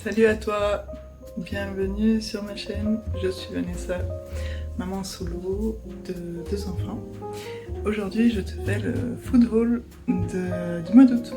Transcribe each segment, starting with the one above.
Salut à toi, bienvenue sur ma chaîne, je suis Vanessa, maman solo de 2 enfants. Aujourd'hui je te fais le food haul du mois d'août.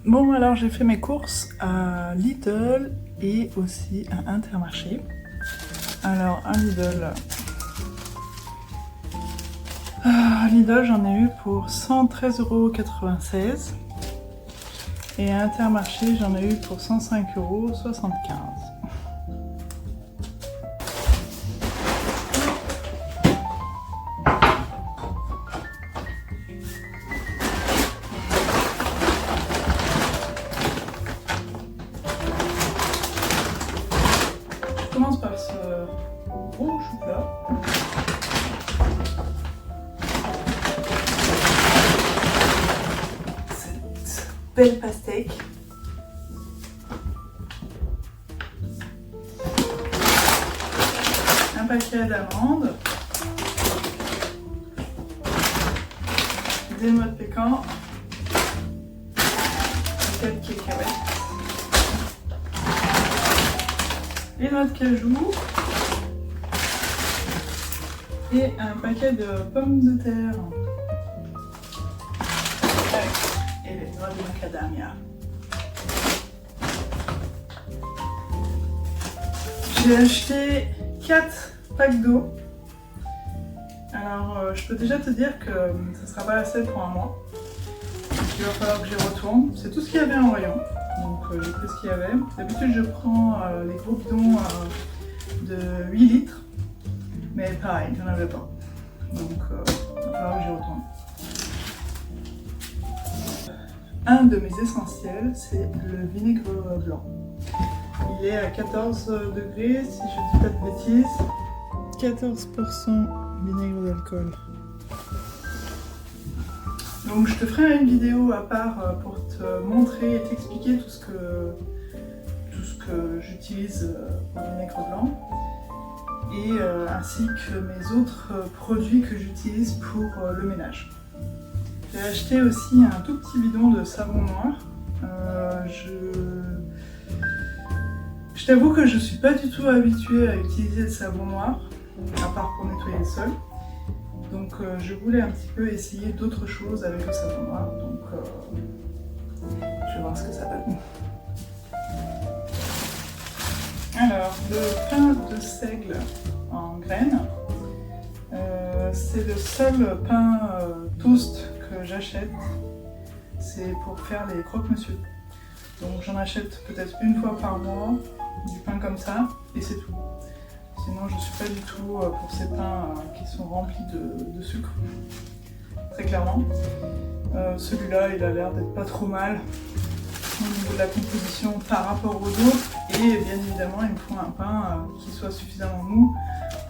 Bon, alors j'ai fait mes courses à Lidl et aussi à Intermarché. Alors à Lidl j'en ai eu pour 113,96 € et à Intermarché j'en ai eu pour 105,75 €. Je commence par ce gros chou-plat. Cette belle pastèque. Un paquet d'amandes. Des noix de pécan. Un paquet de cacahuètes. Les noix de cajou et un paquet de pommes de terre et les noix de macadamia. J'ai acheté 4 packs d'eau. Alors je peux déjà te dire que ça ne sera pas assez pour un mois. Il va falloir que j'y retourne. C'est tout ce qu'il y avait en rayon. Donc j'ai pris ce qu'il y avait. D'habitude je prends les gros bidons de 8 litres. Mais pareil, il n'y en avait pas. Donc il va falloir que j'y retourne. Un de mes essentiels, c'est le vinaigre blanc. Il est à 14 degrés, si je ne dis pas de bêtises. 14% vinaigre d'alcool. Donc je te ferai une vidéo à part pour te montrer et t'expliquer tout ce que j'utilise au vinaigre blanc et ainsi que mes autres produits que j'utilise pour le ménage. J'ai acheté aussi un tout petit bidon de savon noir. Je t'avoue que je ne suis pas du tout habituée à utiliser le savon noir, à part pour nettoyer le sol. Donc je voulais un petit peu essayer d'autres choses avec le savon noir, donc je vais voir ce que ça donne. Alors, le pain de seigle en graines, c'est le seul pain toast que j'achète, c'est pour faire les croque-monsieur. Donc j'en achète peut-être une fois par mois, du pain comme ça, et c'est tout. Sinon, je ne suis pas du tout pour ces pains qui sont remplis de sucre, très clairement. Celui-là, il a l'air d'être pas trop mal au niveau de la composition par rapport aux autres. Et bien évidemment, il me faut un pain qui soit suffisamment mou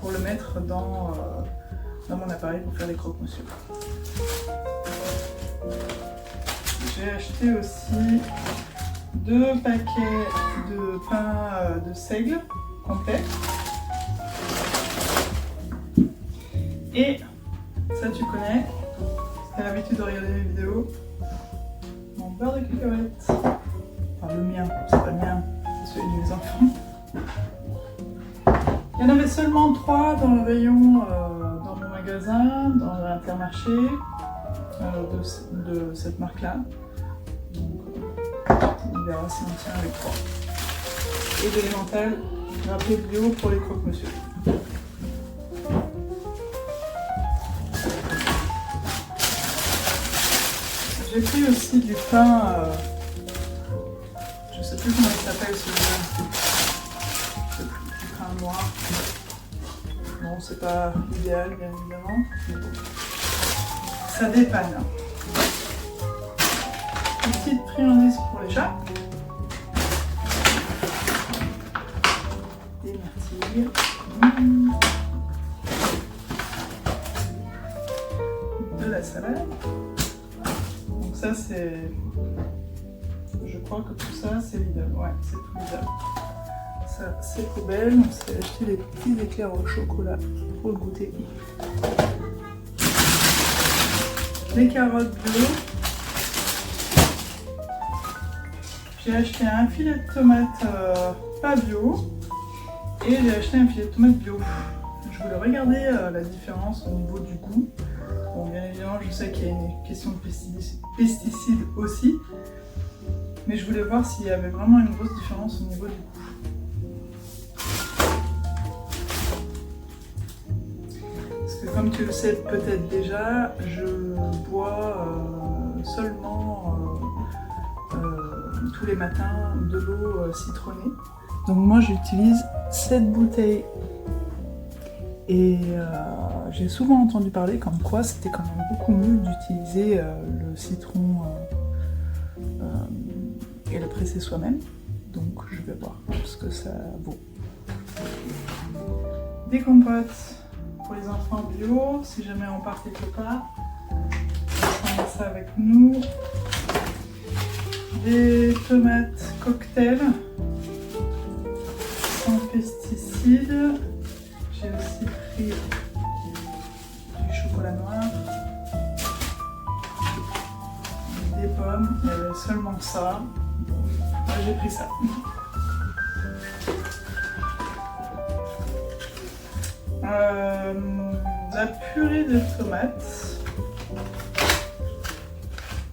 pour le mettre dans mon appareil pour faire les croque-monsieur. J'ai acheté aussi 2 paquets de pain de seigle complet. Et ça tu connais, t'as l'habitude de regarder mes vidéos. Mon beurre de cacahuètes. Enfin le mien, c'est pas le mien, c'est celui de mes enfants. Il y en avait seulement 3 dans le rayon dans mon magasin, dans l'Intermarché de cette marque-là. Donc on verra si on tient avec 3. Et de l'Emmental râpé bio pour les croque-monsieur. J'ai pris aussi du pain, je sais plus comment il s'appelle celui-là, du pain noir. Bon, c'est pas idéal bien évidemment, mais bon, ça dépanne. Une petite friandise pour les chats. Des myrtilles. De la salade. Donc ça c'est... Je crois que tout ça c'est Lidl. Ouais, c'est tout Lidl. Ça c'est poubelle. On s'est acheté des petits éclairs au chocolat pour le goûter. Les carottes bio. J'ai acheté un filet de tomates pas bio. Et j'ai acheté un filet de tomates bio. Je voulais regarder la différence au niveau du goût. Bon, bien évidemment, je sais qu'il y a une question de pesticides aussi. Mais je voulais voir s'il y avait vraiment une grosse différence au niveau du goût. Parce que comme tu le sais peut-être déjà, je bois seulement tous les matins de l'eau citronnée. Donc moi j'utilise cette bouteille et j'ai souvent entendu parler comme quoi c'était quand même beaucoup mieux d'utiliser le citron et le presser soi-même. Donc je vais voir ce que ça vaut. Des compotes pour les enfants bio, si jamais on part quelque part. On met ça avec nous. Des tomates cocktail. Sans pesticides. J'ai aussi pris du chocolat noir, des pommes, il y avait seulement ça. Moi j'ai pris ça. La purée de tomates.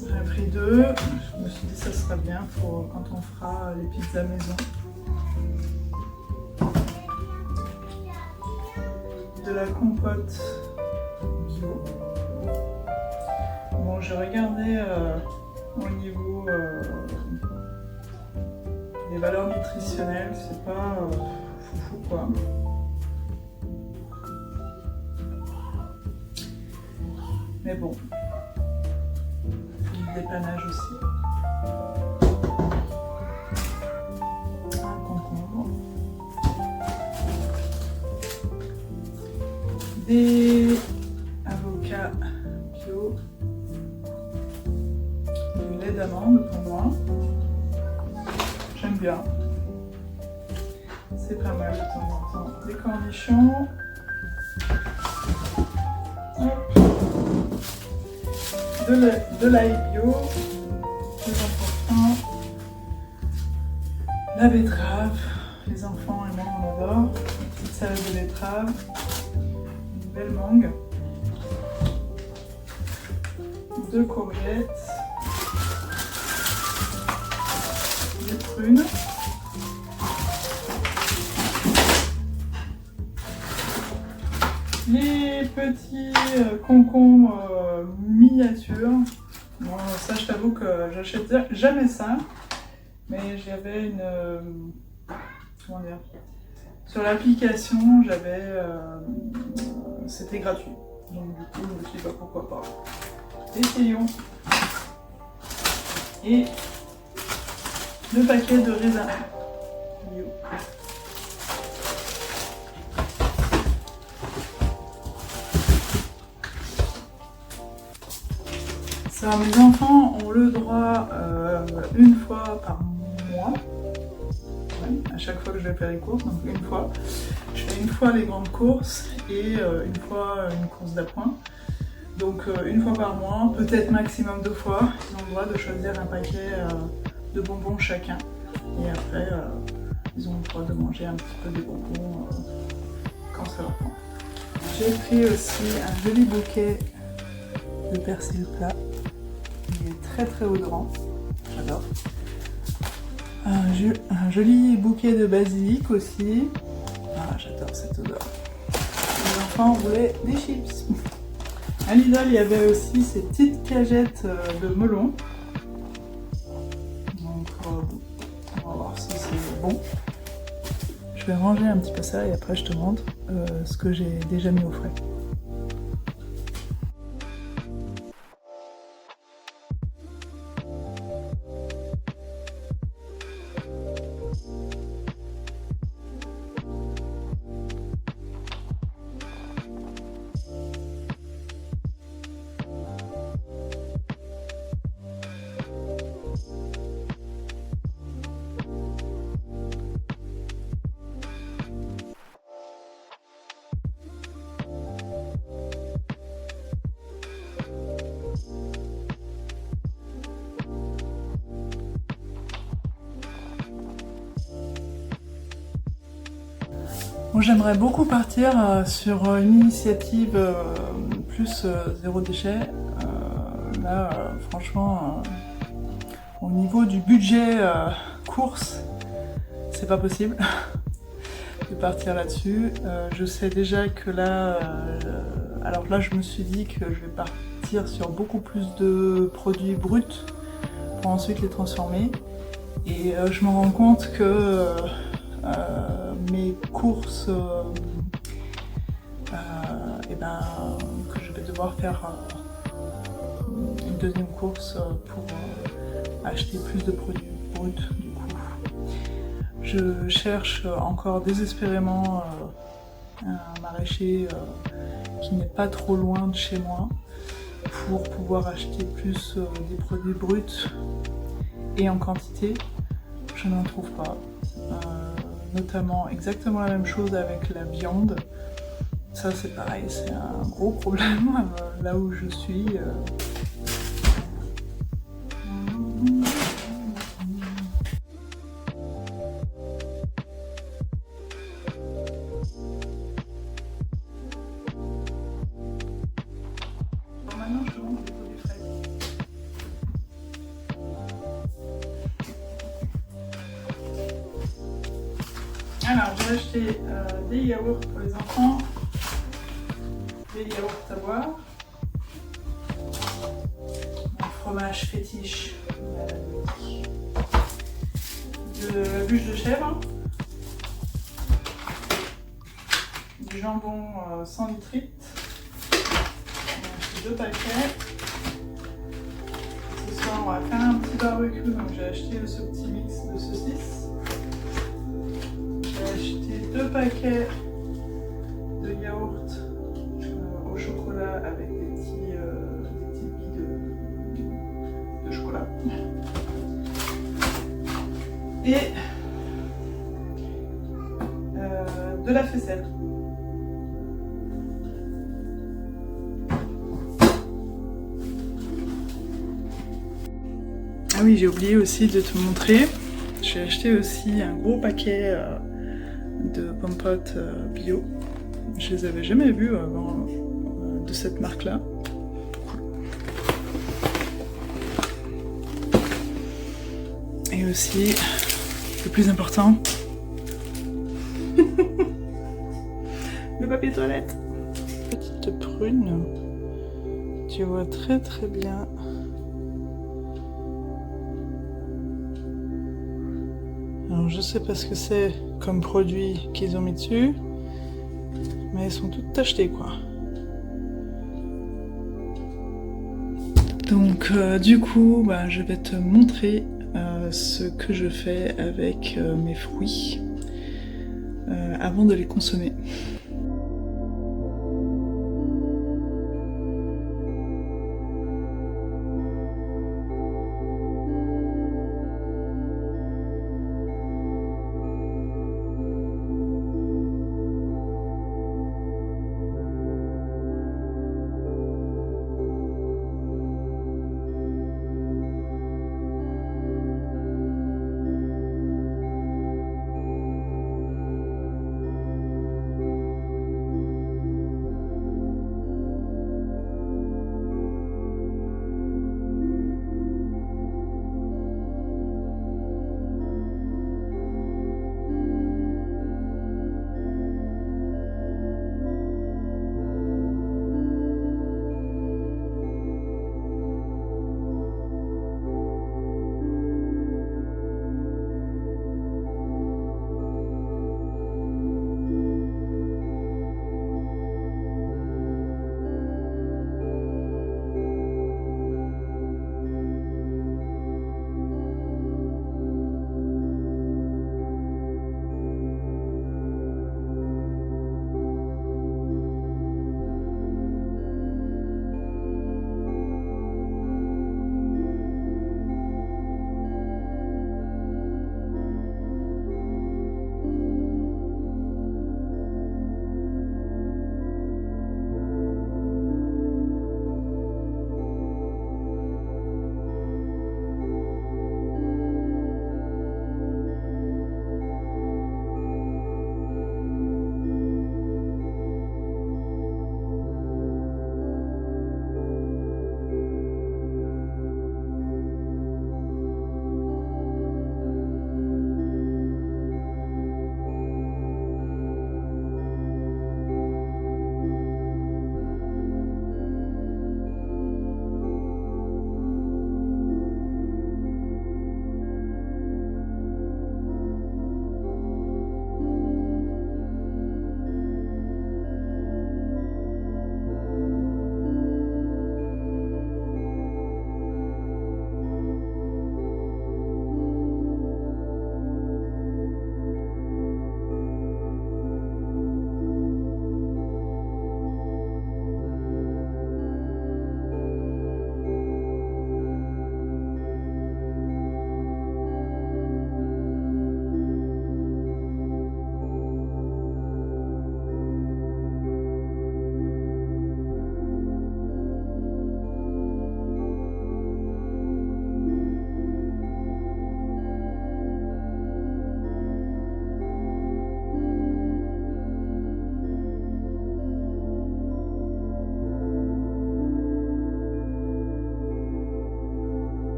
J'ai pris 2. Je me suis dit que ça sera bien pour quand on fera les pizzas maison. De la compote bio. Bon, j'ai regardé au niveau des valeurs nutritionnelles, c'est pas foufou quoi. Mais bon, il y a du dépannage aussi. Un concombre. Des avocats bio, du lait d'amande pour moi, j'aime bien, c'est pas mal de temps en temps, des cornichons, hop. De l'ail bio, très important, la betterave, les enfants et moi on adore, une petite salade de betterave. Belle mangue, 2 courgettes, des prunes, les petits concombres miniatures. Bon, ça je t'avoue que j'achète jamais ça, mais j'avais une... comment dire, sur l'application, j'avais... c'était gratuit. Donc du coup, je me suis dit, bah, pourquoi pas. Essayons. Et 2 paquets de raisins bio. Ça, mes enfants ont le droit une fois par mois à chaque fois que je vais faire les courses, donc une fois. Je fais une fois les grandes courses et une fois une course d'appoint. Donc une fois par mois, peut-être maximum 2 fois, ils ont le droit de choisir un paquet de bonbons chacun. Et après, ils ont le droit de manger un petit peu des bonbons quand ça leur prend. J'ai pris aussi un joli bouquet de persil plat. Il est très très odorant, j'adore. Un joli bouquet de basilic aussi. Ah, j'adore cette odeur. Les enfants voulaient des chips. À Lidl, il y avait aussi ces petites cagettes de melon. Donc, on va voir si c'est bon. Je vais ranger un petit peu ça et après je te montre ce que j'ai déjà mis au frais. Bon, j'aimerais beaucoup partir sur une initiative plus zéro déchet. Là, franchement, au niveau du budget course, c'est pas possible de partir là-dessus. Je sais déjà que là, alors là, je me suis dit que je vais partir sur beaucoup plus de produits bruts pour ensuite les transformer. Et je me rends compte que mes courses, que je vais devoir faire une deuxième course pour acheter plus de produits bruts du coup. Je cherche encore désespérément un maraîcher qui n'est pas trop loin de chez moi pour pouvoir acheter plus des produits bruts et en quantité. Je n'en trouve pas. Notamment exactement la même chose avec la viande. Ça c'est pareil, c'est un gros problème là où je suis. Alors maintenant je te montre les produits frais. Alors j'ai acheté des yaourts pour les enfants, des yaourts à boire, un fromage fétiche, de la bûche de chèvre, du jambon sans nitrite, j'ai acheté 2 paquets. Ce soir on va faire un petit barbecue, donc j'ai acheté ce petit mix de saucisses. J'ai acheté 2 paquets de yaourt au chocolat avec des petites billes de chocolat. Et de la faisselle. Ah oui, j'ai oublié aussi de te montrer. J'ai acheté aussi un gros paquet de pommes-potes bio. Je les avais jamais vus avant de cette marque-là. Et aussi, le plus important, le papier toilette. Petite prune, tu vois très très bien. Alors je sais pas ce que c'est comme produit qu'ils ont mis dessus, mais elles sont toutes tachetées quoi. Donc du coup, je vais te montrer ce que je fais avec mes fruits avant de les consommer.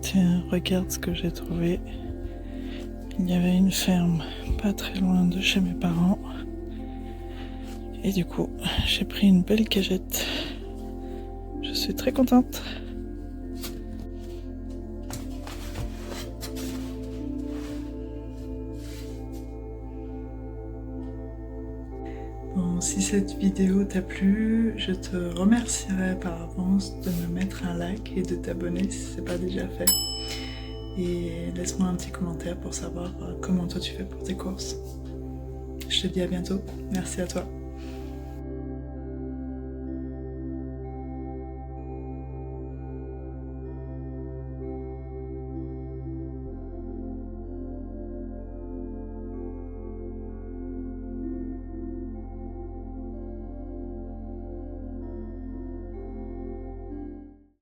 Tiens, regarde ce que j'ai trouvé. Il y avait une ferme pas très loin de chez mes parents. Et du coup, j'ai pris une belle cagette. Je suis très contente. Bon, si cette vidéo t'a plu, je te remercierai par avance de me mettre un like et de t'abonner si ce n'est pas déjà fait. Et laisse-moi un petit commentaire pour savoir comment toi tu fais pour tes courses. Je te dis à bientôt. Merci à toi.